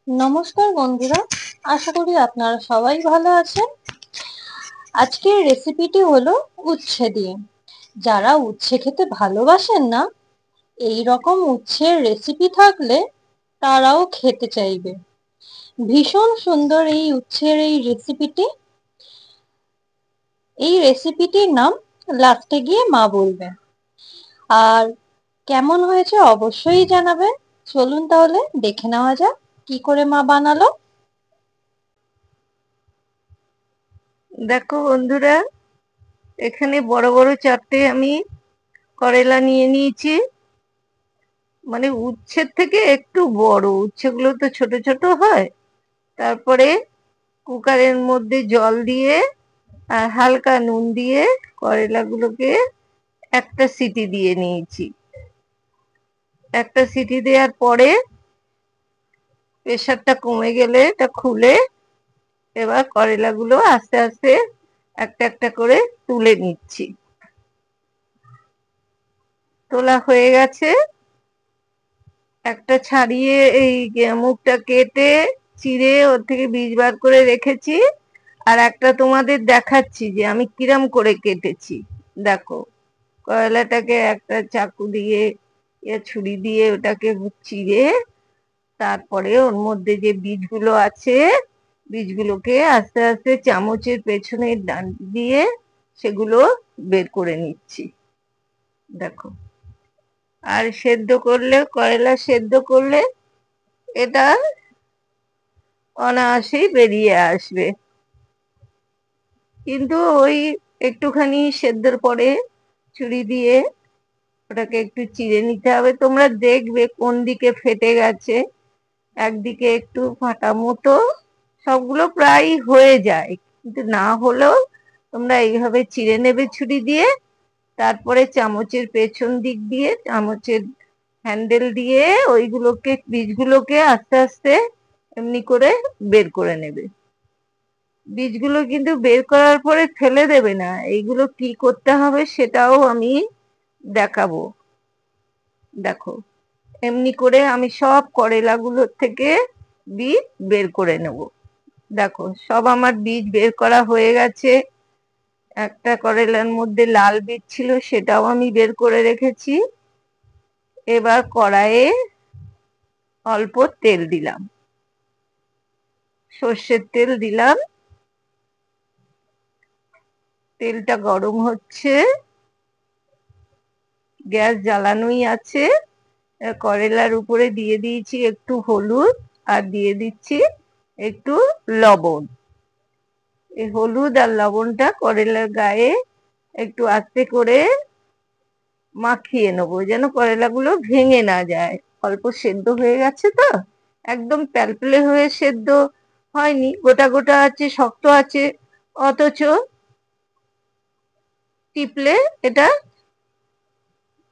নমস্কার বন্ধুরা, আশা করি আপনারা সবাই ভালো আছেন। আজকের রেসিপিটি হলো উচ্ছে দিয়ে। যারা উচ্ছে খেতে ভালোবাসেন না, এই রকম উচ্ছের রেসিপি থাকলে তারাও খেতে চাইবে। ভীষণ সুন্দর এই উচ্ছের এই রেসিপিটি। এই রেসিপিটির নাম লাস্টে গিয়ে মা বলবে। আর কেমন হয়েছে অবশ্যই জানাবেন। চলুন তাহলে দেখে নেওয়া যাক কি করে মা বানালো। দেখো বন্ধুরা, এখানে বড় বড় চারটে আমি করেলা নিয়ে নিয়েছি। মানে উচ্ছের থেকে একটু বড়, উচ্ছেগুলো তো ছোট ছোট হয়। তারপরে কুকারের মধ্যে জল দিয়ে আর হালকা নুন দিয়ে করেলাগুলোকে একটা সিটি দিয়ে নিয়েছি। একটা সিটি দেওয়ার পরে প্রেশারটা কমে গেলে এটা খুলে এবার করেলাগুলো আস্তে আস্তে একটা একটা করে তুলে নিচ্ছি। তোলা হয়ে গেছে। একটা ছাড়িয়ে এই মুখটা কেটে চিড়ে ওর থেকে বীজ বার করে রেখেছি। আর একটা তোমাদের দেখাচ্ছি যে আমি কিরম করে কেটেছি। দেখো, কয়লাটাকে একটা চাকু দিয়ে ছুরি দিয়ে ওটাকে চিড়ে তারপরে ওর মধ্যে যে বীজগুলো আছে বীজগুলোকে আস্তে আস্তে চামচের পেছনের ডান দিয়ে সেগুলো বের করে নিচ্ছি। দেখো, আর সেদ্ধ করলে কয়লা সেদ্ধ করলে এটা অনায়াসেই বেরিয়ে আসবে। কিন্তু ওই একটুখানি সেদ্ধর পরে ছুরি দিয়ে ওটাকে একটু চিড়ে নিতে হবে। তোমরা দেখবে কোন দিকে ফেটে গেছে, একদিকে একটু ফাটা মতো। সবগুলো প্রায় হয়ে যায়, কিন্তু না হলেও তোমরা এইভাবে চিড়ে নেবে ছুরি দিয়ে। তারপরে চামচের পেছন দিক দিয়ে চামচের হ্যান্ডেল দিয়ে ওইগুলোকে বীজগুলোকে আস্তে আস্তে এমনি করে বের করে নেবে। বীজগুলো কিন্তু বের করার পরে ফেলে দেবে না। এইগুলো কি করতে হবে সেটাও আমি দেখাবো। দেখো, এমনি করে আমি সব করেলাগুলোর থেকে বীজ বের করে নেব। দেখো, সব আমার বীজ বের করা হয়ে গেছে। একটা করেলার মধ্যে লাল বীজ ছিল, সেটাও আমি বের করে রেখেছি। এবার কড়াইয়ে অল্প তেল দিলাম, সর্ষের তেল দিলাম। তেলটা গরম হচ্ছে, গ্যাস জ্বালানোই আছে। করেলার উপরে দিয়ে দিয়েছি একটু হলুদ আর দিয়ে দিচ্ছি একটু লবণ। এই হলুদ আর লবণটা করেলার গায়ে একটু আস্তে করে মাখিয়ে নেবো, যেন করেলাগুলো ভেঙে না যায়। অল্প সেদ্ধ হয়ে গেছে তো, একদম প্যালপেলে হয়ে সেদ্ধ হয়নি, গোটা গোটা আছে, শক্ত আছে। অথচ টিপলে এটা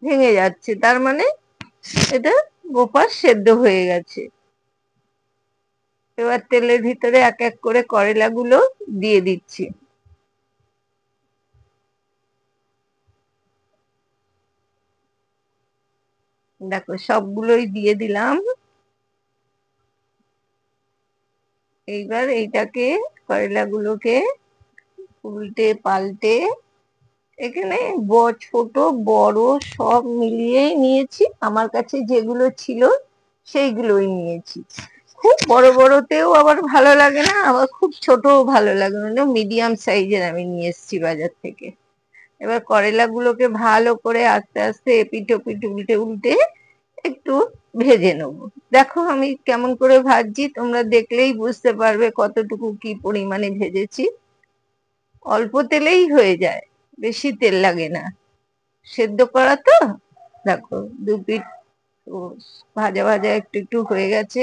ভেঙে যাচ্ছে, তার মানে এটা গোপাল সেদ্ধ হয়ে গেছে। এবার তেলের ভিতরে এক এক করে করেলাগুলো দিয়ে দিচ্ছি। দেখো, সবগুলোই দিয়ে দিলাম। এইবার এইটাকে করেলাগুলোকে উল্টে পাল্টে এখানে ছোট বড় সব মিলিয়েই নিয়েছি। আমার কাছে যেগুলো ছিল সেইগুলোই নিয়েছি। খুব বড় বড়তেও আবার ভালো লাগে না, আবার খুব ছোটও ভালো লাগে না, মিডিয়াম সাইজের আমি নিয়ে এসেছি বাজার থেকে। এবার করেলাগুলোকে ভালো করে আস্তে আস্তে এপিট ওপিট উল্টে উল্টে একটু ভেজে নেবো। দেখো আমি কেমন করে ভাজছি, তোমরা দেখলেই বুঝতে পারবে কতটুকু কি পরিমাণে ভেজেছি। অল্প তেলেই হয়ে যায়, বেশি তেল লাগে না, সেদ্ধ করা তো। দেখো, দু পিঠ ভাজা ভাজা একটু একটু হয়ে গেছে।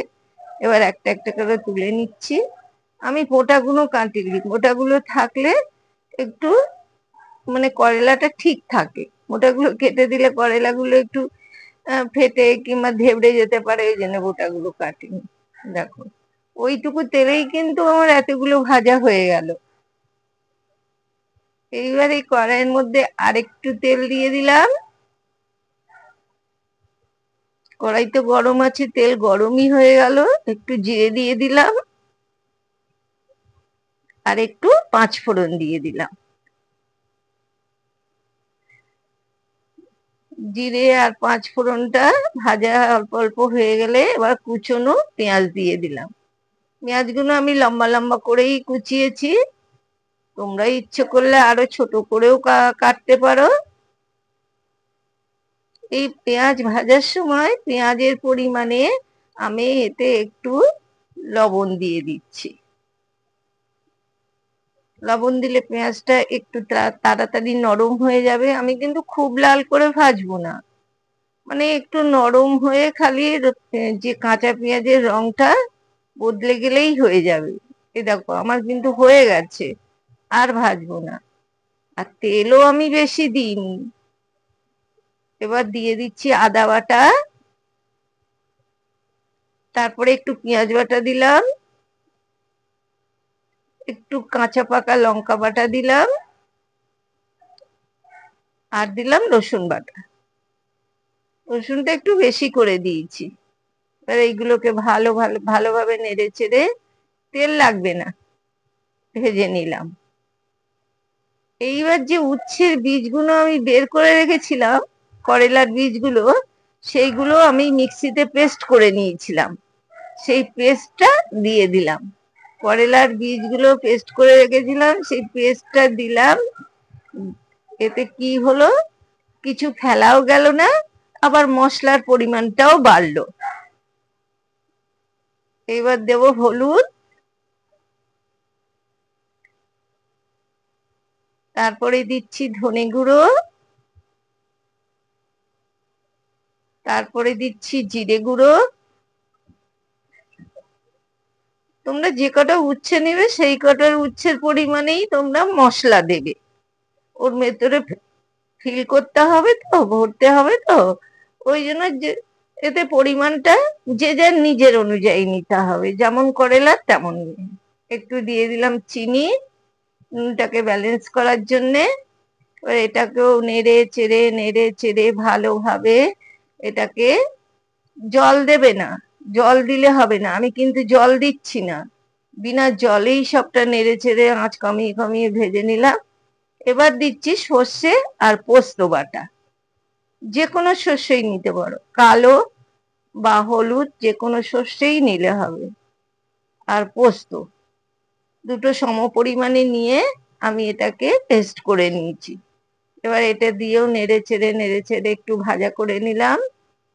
এবার একটা একটা করে তুলে নিচ্ছি। আমি মোটাগুলো কাটিনি, মোটাগুলো থাকলে একটু মানে করেলাটা ঠিক থাকে। মোটাগুলো কেটে দিলে করেলাগুলো একটু ফেটে কিংবা ধেবড়ে যেতে পারে, ওই জন্য গোটাগুলো কাটিনি। দেখো, ওইটুকু তেলেই কিন্তু আমার এতগুলো ভাজা হয়ে গেল। এইবার এই কড়াইয়ের মধ্যে আরেকটু তেল দিয়ে দিলাম। কড়াই তো গরম আছে, তেল গরমই হয়ে গেল, একটু জিরে দিয়ে দিলাম আর একটু পাঁচ ফোড়ন দিয়ে দিলাম। জিরে আর পাঁচ ফোড়নটা ভাজা অল্প অল্প হয়ে গেলে এবার কুচনো পেঁয়াজ দিয়ে দিলাম। পেঁয়াজগুলো আমি লম্বা লম্বা করেই কুচিয়েছি, তোমরা ইচ্ছে করলে আরো ছোট করেও কাটতে পারো। এই পেঁয়াজ ভাজার সময় পেঁয়াজের পরিমাণে আমি এতে একটু লবণ দিয়ে দিচ্ছি। লবণ দিলে পেঁয়াজটা একটু তাড়াতাড়ি নরম হয়ে যাবে। আমি কিন্তু খুব লাল করে ভাজবো না, মানে একটু নরম হয়ে খালি যে কাঁচা পেঁয়াজের রংটা বদলে গেলেই হয়ে যাবে। এ দেখো আমার কিন্তু হয়ে গেছে, আর ভাজবো না। আর তেলও আমি বেশি দিইনি। এবার দিয়ে দিচ্ছি আদা বাটা, তারপরে একটু পেঁয়াজ বাটা দিলাম, একটু কাঁচা পাকা লঙ্কা বাটা দিলাম, আর দিলাম রসুন বাটা। রসুনটা একটু বেশি করে দিয়েছি। এবার এইগুলোকে ভালোভাবে নেড়ে চেড়ে, তেল লাগবে না, ভেজে নিলাম। এইবার যে উচ্ছের বীজগুলো আমি বের করে রেখেছিলাম, করলার বীজগুলো, সেইগুলো আমি মিক্সিতে পেস্ট করে নিয়েছিলাম, সেই পেস্টটা দিয়ে দিলাম। করলার বীজগুলো পেস্ট করে রেখেছিলাম, সেই পেস্টটা দিলাম। এতে কি হলো, কিছু ফেলাও গেল না, আবার মশলার পরিমাণটাও বাড়লো। এবার দেব হলুদ, তারপরে দিচ্ছি ধনে গুঁড়ো, তারপরে দিচ্ছি জিরে গুঁড়ো। তোমরা যে কটা উচ্ছে নেবে সেই কটার উচ্ছের পরিমাণেই তোমরা মশলা দেবে। ওর ভেতরে ফিল করতে হবে তো, ভরতে হবে তো, ওই জন্য এতে পরিমাণটা যে যার নিজের অনুযায়ী নিতে হবে, যেমন করলার তেমন। একটু দিয়ে দিলাম চিনি, নুনটাকে ব্যালেন্স করার জন্যে। এটাকেও নেড়ে চেড়ে ভালোভাবে এটাকে, জল দেবে না, জল দিলে হবে না, আমি কিন্তু জল দিচ্ছি না, বিনা জলেই সবটা নেড়ে চেড়ে আঁচ কমিয়ে কমিয়ে ভেজে নিলাম। এবার দিচ্ছি সর্ষে আর পোস্ত বাটা, যে কোনো সর্ষেই নিতে পারো, কালো বা হলুদ যে কোনো সর্ষেই নিলে হবে। আর পোস্ত দুটো সম পরিমাণে নিয়ে আমি এটাকে পেস্ট করে নিয়েছি। এবার এটা দিয়েও নেড়ে চেড়ে একটু ভাজা করে নিলাম।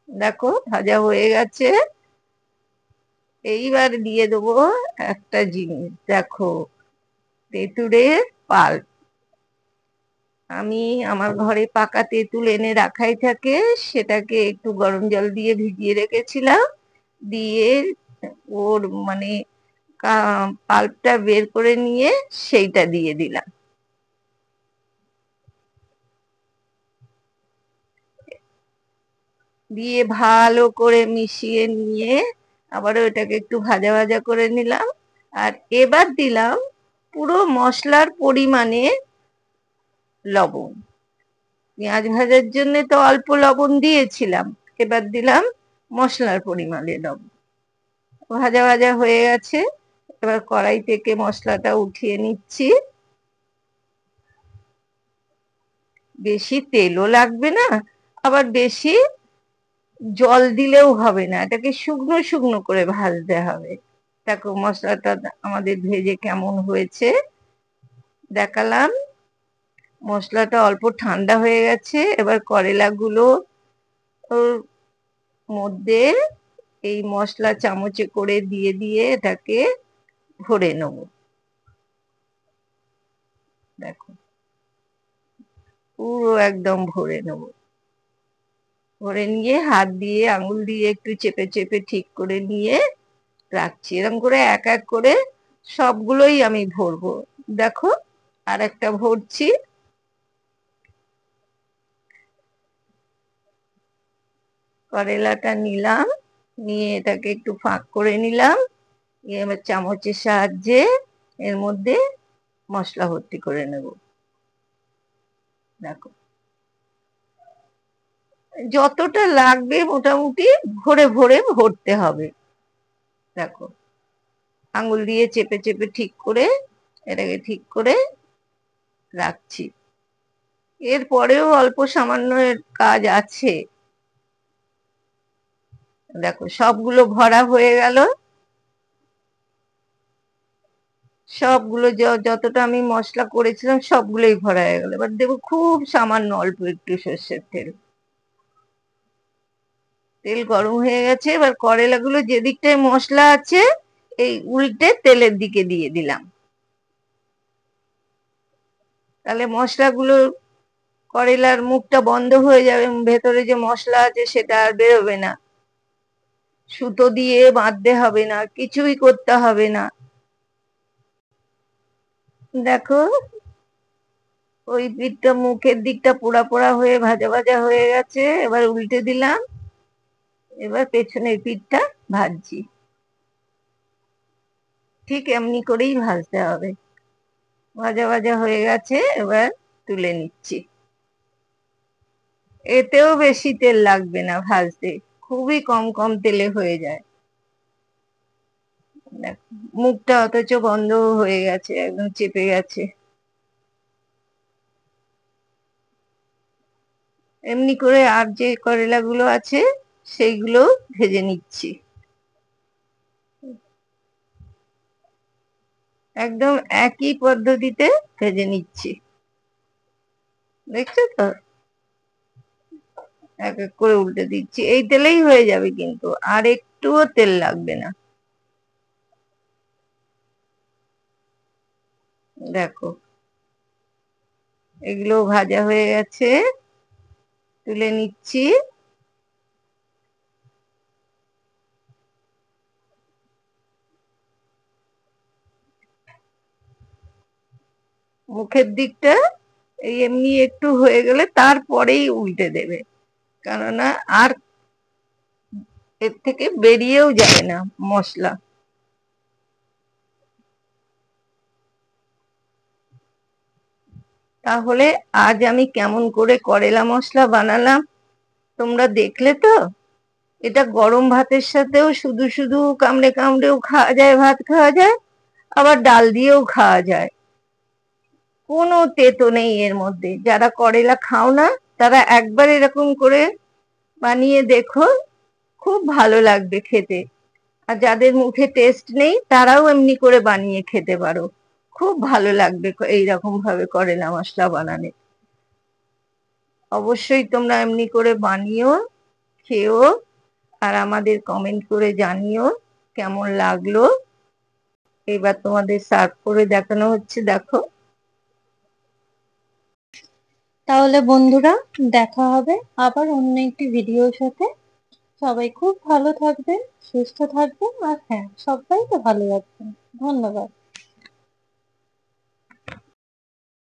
দেখো ভাজা হয়ে গেছে। এইবার দিয়ে দেবো একটা জিনিস, দেখো তেঁতুলের পাল্প। আমি আমার ঘরে পাকা তেঁতুল এনে রাখাই থাকে, সেটাকে একটু গরম জল দিয়ে ভিজিয়ে রেখেছিলাম, দিয়ে ওর মানে পাল্পটা বের করে নিয়ে সেইটা দিয়ে দিলাম। দিয়ে ভালো করে মিশিয়ে নিয়ে আবারও এটাকে একটু ভাজা ভাজা করে নিলাম। আর এবার দিলাম পুরো মশলার পরিমাণে লবণ। পেঁয়াজ ভাজার জন্য তো অল্প লবণ দিয়েছিলাম, এবার দিলাম মশলার পরিমাণে লবণ। ভাজা ভাজা হয়ে গেছে, এবার কড়াই থেকে মশলাটা উঠিয়ে নিচ্ছি। বেশি তেলও লাগবে না, আবার বেশি জল দিলেও হবে না, এটাকে শুকনো শুকনো করে ভাজতে হবে। দেখো মশলাটা আমাদের ভেজে কেমন হয়েছে দেখালাম। মশলাটা অল্প ঠান্ডা হয়ে গেছে, এবার করলাগুলো ওর মধ্যে এই মশলা চামচে করে দিয়ে দিয়ে এটাকে ভরে নেব। দেখো পুরো একদম ভরে নেব। ভরে নিয়ে হাত দিয়ে আঙুল দিয়ে একটু চেপে চেপে ঠিক করে নিয়ে রাখছি। এরকম করে এক এক করে সবগুলোই আমি ভরবো। দেখো আর একটা ভরছি। করলাটা নিলাম, নিয়ে এটাকে একটু ফাঁক করে নিলাম, এবার চামচের সাহায্যে এর মধ্যে মশলা ভর্তি করে নেব। দেখো যতটা লাগবে মোটামুটি ভরে ভরে ভরতে হবে। দেখো, আঙুল দিয়ে চেপে চেপে ঠিক করে এটাকে ঠিক করে রাখছি। এরপরেও অল্প সামান্য কাজ আছে। দেখো, সবগুলো ভরা হয়ে গেল। সবগুলো যতটা আমি মশলা করেছিলাম সবগুলোই ভরা হয়ে গেল। এবার দেবো খুব সামান্য অল্প একটু সর্ষের তেল। তেল গরম হয়ে গেছে। এবার করলাগুলো যে দিকটায় মশলা আছে এই উল্টে তেলের দিকে দিয়ে দিলাম। তাহলে মশলাগুলো, করলার মুখটা বন্ধ হয়ে যাবে, ভেতরে যে মশলা আছে সেটা আর বেরোবে না। সুতো দিয়ে বাঁধতে হবে না, কিছুই করতে হবে না। দেখো, ওই পিঠটা মুখের দিকটা পোড়া পোড়া হয়ে ভাজা ভাজা হয়ে গেছে। এবার উল্টে দিলাম। এবার পেছনের পিঠটা ভাজছি। ঠিক এমনি করেই ভাজতে হবে। ভাজা ভাজা হয়ে গেছে, এবার তুলে নিচ্ছি। এতেও বেশি তেল লাগবে না ভাজতে, খুবই কম কম তেলে হয়ে যায়। মুখটা অথচ বন্ধ হয়ে গেছে, একদম চেপে গেছে। এমনি করে আর যে করলাগুলো আছে সেইগুলো ভেজে নিচ্ছি। একদম একই পদ্ধতিতে ভেজে নিচ্ছি। দেখছো তো? এক এক করে উল্টে দিচ্ছি। এই তেলেই হয়ে যাবে, কিন্তু আর একটুও তেল লাগবে না। দেখো, এগুলো ভাজা হয়ে গেছে, তুলে নিচ্ছি। মুখের দিকটা এই এমনি একটু হয়ে গেলে তারপরেই উল্টে দেবে, কেননা আর এর থেকে বেরিয়েও যাবে না মশলা। তাহলে আজ আমি কেমন করে করলা মশলা বানালাম তোমরা দেখলে তো? এটা গরম ভাতের সাথেও শুধু শুধু কামড়ে কামড়েও খাওয়া যায়, ভাত খাওয়া যায়, আবার ডাল দিয়েও খাওয়া যায়। কোনো তেতো নেই এর মধ্যে। যারা করলা খাও না তারা একবার এরকম করে বানিয়ে দেখো, খুব ভালো লাগবে খেতে। আর যাদের মুখে টেস্ট নেই তারাও এমনি করে বানিয়ে খেতে পারো, খুব ভালো লাগবে এইরকম ভাবে করলা মশলা বানালে। অবশ্যই তোমরা এমনি করে বানিও, খেও, আর আমাদের কমেন্ট করে জানিও কেমন লাগলো। এবার তোমাদের সার্ভ করে দেখানো হচ্ছে, দেখো। তাহলে বন্ধুরা, দেখা হবে আবার অন্য একটি ভিডিওর সাথে। সবাই খুব ভালো থাকবেন, সুস্থ থাকবেন, আর হ্যাঁ, সবাই তো ভালো থাকবেন। ধন্যবাদ।